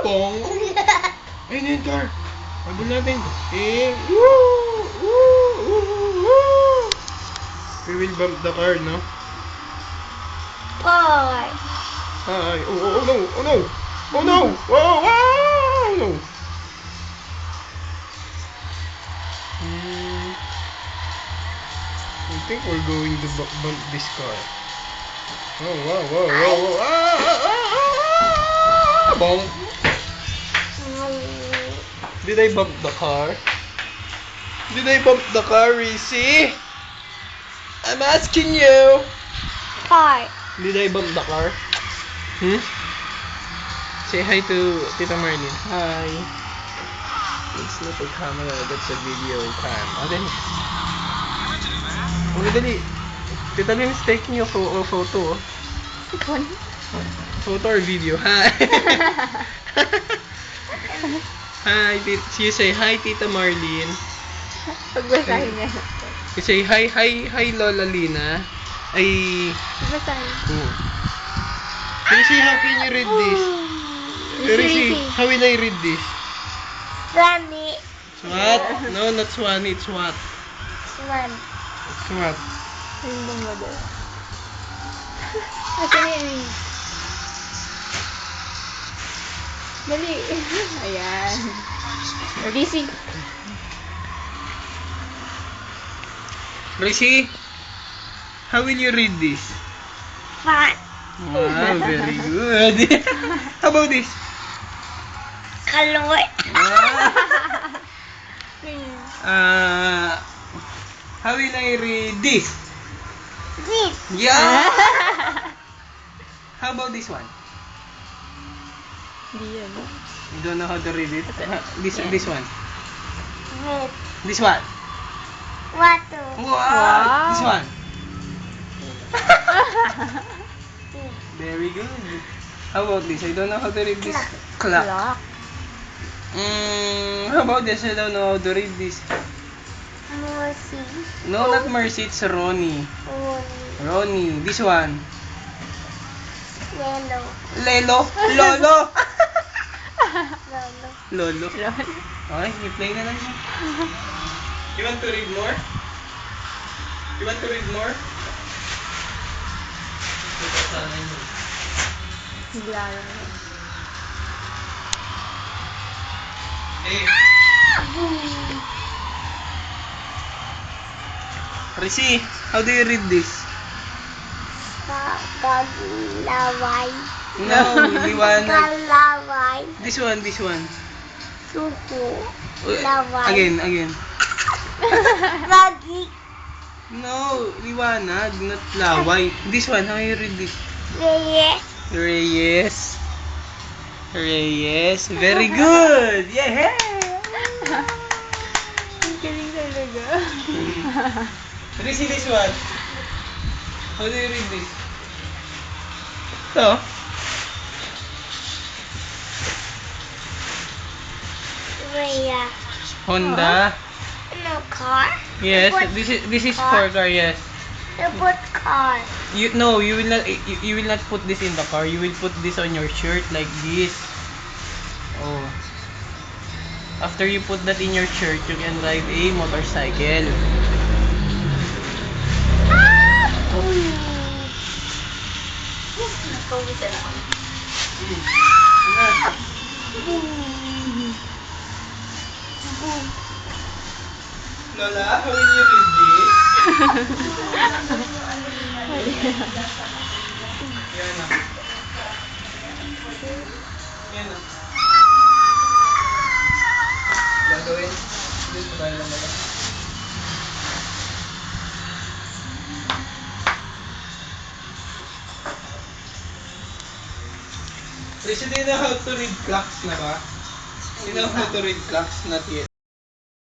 Pong! Ayun na yung car. Habol natin. Woo! Woo! Woo! Woo! We will bump the car, no? Boy. Ay, oh no! Oh no! Oh no! Oh, oh no! I think we're going to bump this car. Oh, wow, wow, wow, wow. Bonk. Did I bump the car? Did I bump the car, Reese? I'm asking you. Car. Did I bump the car? Hmm? Say hi to Tita Marlene. Hi. It's not a camera, that's a video cam. Dali. Dali. Tita Lynn is taking a photo. Photo or video? Hi. Hi. You say hi, Tita Marlene. Pagbasahin niya. You say hi, Lola Lina. Ay. Pagbasahin. Rishi, how can you read this? Rishi, how will I read this? Swami. Swat? No, not Swani, it's Swat. Swan. Swat. Hindi mo doon. Asan yun? Dali. Ayan. Rishi. Rishi, how will you read this? Fun. Wow, very good. How about this? Kaloy. How will I read this? This. Yeah. How about this one? Hindi yan. You don't know how to read it? This one. Red. This one. Water. Wow. This one. Very good. How about this? I don't know how to read this. Clock. How about this? I don't know how to read this. Mercy. No, not Mercy. It's Ronnie. Ronnie. This one. Yellow. Lelo. Lolo. Lolo. Lolo. Okay, you play na lang siya. You want to read more? You want to read more? Ito sana yun. Blaro. Hey. Rishi, how do you read this? Kalaway. No, liwanag. Kalaway. This one. Suko. Laway. Again. Lagi. No, liwanag, not laway. This one, how you read this? Reyes. Reyes. Very good. Yeah. Ang galing talaga. Rishi, this one. How do you read this? Ito. Rhea. Honda. No car. Yes, What? this is for car. Yes. You put car. You will not put this in the car. You will put this on your shirt like this. Oh. After you put that in your shirt, you can ride a motorcycle. Lola, how will you read this? Yan na. Yan na. Gagawin. Dito tayo lang ba? Listen, do you know how to read clocks na ba? You know how to read clocks? Not yet.